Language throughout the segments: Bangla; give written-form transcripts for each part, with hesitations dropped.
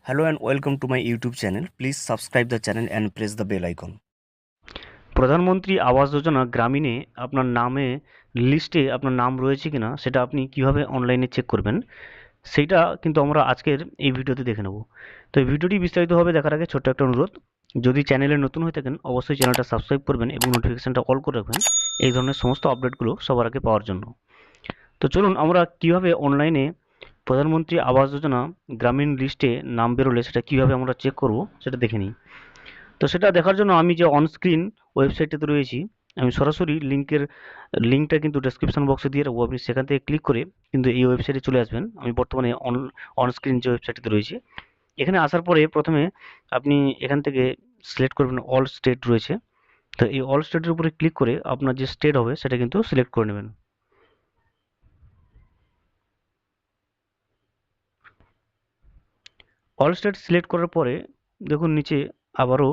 Hello and welcome to my YouTube channel. Please subscribe the channel and press the bell icon. প্রধানমন্ত্রী আবাস যোজনা গ্রামীণে আপনার নামে লিস্টে আপনার নাম রয়েছে কিনা সেটা আপনি কিভাবে অনলাইনে চেক করবেন সেইটা কিন্তু আমরা আজকের এই ভিডিওতে দেখে নেব। তো এই ভিডিওটি বিস্তারিতভাবে দেখার আগে ছোট্ট একটা অনুরোধ, যদি চ্যানেলে নতুন হয়ে থাকেন অবশ্যই চ্যানেলটা সাবস্ক্রাইব করবেন এবং নোটিফিকেশানটা অল করে রাখবেন এই ধরনের সমস্ত আপডেটগুলো সবার আগে পাওয়ার জন্য। তো চলুন আমরা কিভাবে অনলাইনে প্রধানমন্ত্রী আবাস যোজনা গ্রামীণ লিস্টে নাম বেরোলে সেটা কিভাবে আমরা চেক করব সেটা দেখে নিই। তো সেটা দেখার জন্য আমি যে অনস্ক্রিন ওয়েবসাইটটাতে রয়েছি, আমি সরাসরি লিঙ্কটা কিন্তু ডেসক্রিপশন বক্সে দিয়ে রাখবো। আপনি সেখান থেকে ক্লিক করে কিন্তু এই ওয়েবসাইটে চলে আসবেন। আমি বর্তমানে অনস্ক্রিন যে ওয়েবসাইটটিতে রয়েছি, এখানে আসার পরে প্রথমে আপনি এখান থেকে সিলেক্ট করবেন অল স্টেট রয়েছে। তো এই অল স্টেটের উপরে ক্লিক করে আপনার যে স্টেট হবে সেটা কিন্তু সিলেক্ট করে নেবেন। অল স্টেট সিলেক্ট করার পরে দেখুন নিচে আবারও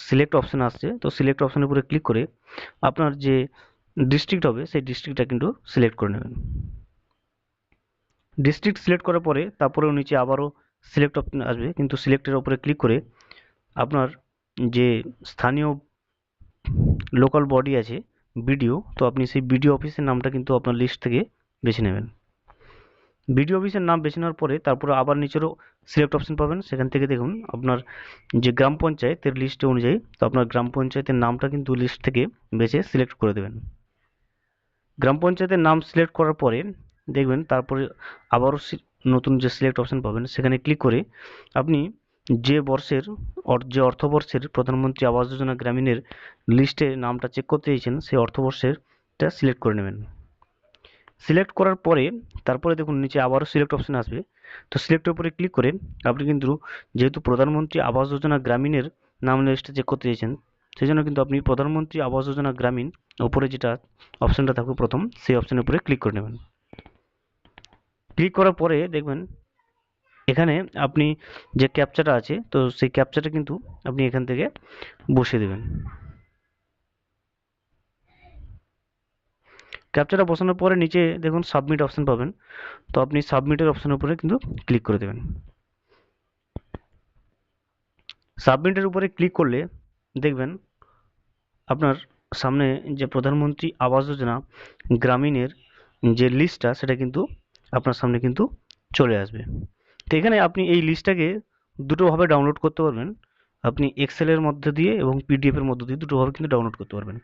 সিলেক্ট অপশান আসছে। তো সিলেক্ট অপশানের উপরে ক্লিক করে আপনার যে ডিস্ট্রিক্ট হবে সেই ডিস্ট্রিক্টটা কিন্তু সিলেক্ট করে নেবেন। ডিস্ট্রিক্ট সিলেক্ট করার পরে তারপরেও নিচে আবারও সিলেক্ট অপশান আসবে, কিন্তু সিলেক্টের উপরে ক্লিক করে আপনার যে স্থানীয় লোকাল বডি আছে বিডিও, তো আপনি সেই বিডিও অফিসের নামটা কিন্তু আপনার লিস্ট থেকে বেছে নেবেন। বিডিও অফিসের নাম বেছে নেওয়ার পরে তারপরে আবার নিচেরও সিলেক্ট অপশন পাবেন, সেখান থেকে দেখুন আপনার যে গ্রাম পঞ্চায়েতের লিস্ট অনুযায়ী, তো আপনার গ্রাম পঞ্চায়েতের নামটা কিন্তু লিস্ট থেকে বেছে সিলেক্ট করে দেবেন। গ্রাম পঞ্চায়েতের নাম সিলেক্ট করার পরে দেখবেন তারপরে আবারও নতুন যে সিলেক্ট অপশন পাবেন সেখানে ক্লিক করে আপনি যে বর্ষের যে অর্থবর্ষের প্রধানমন্ত্রী আবাস যোজনা গ্রামীণের লিস্টে নামটা চেক করতে চাইছেন সেই অর্থবর্ষেরটা সিলেক্ট করে নেবেন। সিলেক্ট করার পরে তারপরে দেখুন নিচে আবারও সিলেক্ট অপশন আসবে। তো সিলেক্টের উপরে ক্লিক করে আপনি কিন্তু যেহেতু প্রধানমন্ত্রী আবাস যোজনা গ্রামীণের নাম লিস্টে চেক করতে চাইছেন, সেই জন্য কিন্তু আপনি প্রধানমন্ত্রী আবাস যোজনা গ্রামীণ উপরে যেটা অপশনটা থাকবে প্রথম, সেই অপশনের উপরে ক্লিক করে নেবেন। ক্লিক করার পরে দেখবেন এখানে আপনি যে ক্যাপচাটা আছে, তো সেই ক্যাপচাটা কিন্তু আপনি এখান থেকে বসিয়ে দেবেন। ক্যাপচাটা বসানোর পরে নিচে দেখুন সাবমিট অপশন পাবেন, তো আপনি সাবমিটের অপশনের উপরে কিন্তু ক্লিক করে দেবেন। সাবমিটের উপরে ক্লিক করলে দেখবেন আপনার সামনে যে প্রধানমন্ত্রী আবাস যোজনা গ্রামীণের যে লিস্টটা সেটা কিন্তু আপনার সামনে কিন্তু চলে আসবে। তো এখানে আপনি এই লিস্টটাকে দুটোভাবে ডাউনলোড করতে পারবেন। আপনি এক্সেলের মধ্যে দিয়ে এবং পিডিএফের মধ্যে দিয়ে দুটোভাবে কিন্তু ডাউনলোড করতে পারবেন।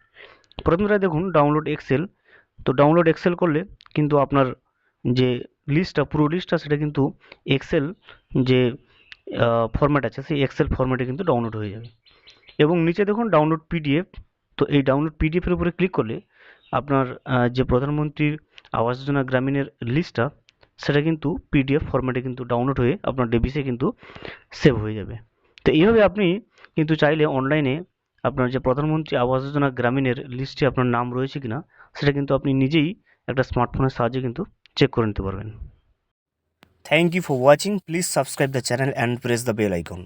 প্রথমটা দেখুন ডাউনলোড এক্সেল। তো ডাউনলোড এক্সেল করলে কিন্তু আপনার যে লিস্টটা পুরো লিস্টটা সেটা কিন্তু এক্সেল যে ফরম্যাট আছে সেই এক্সেল ফরম্যাটে কিন্তু ডাউনলোড হয়ে যাবে। এবং নিচে দেখুন ডাউনলোড পিডিএফ। তো এই ডাউনলোড পিডিএফের উপরে ক্লিক করলে আপনার যে প্রধানমন্ত্রীর আবাস যোজনা গ্রামীণের লিস্টটা সেটা কিন্তু পিডিএফ ফরম্যাটে কিন্তু ডাউনলোড হয়ে আপনার ডিভিসে কিন্তু সেভ হয়ে যাবে। তো এইভাবে আপনি কিন্তু চাইলে অনলাইনে আপনার যে প্রধানমন্ত্রী আবাস যোজনা গ্রামীণের লিস্টে আপনার নাম রয়েছে কিনা সেটা কিন্তু আপনি নিজেই একটা স্মার্টফোনের সাহায্যে কিন্তু চেক করে নিতে পারবেন। Thank you for watching. Please subscribe the channel and press the bell icon.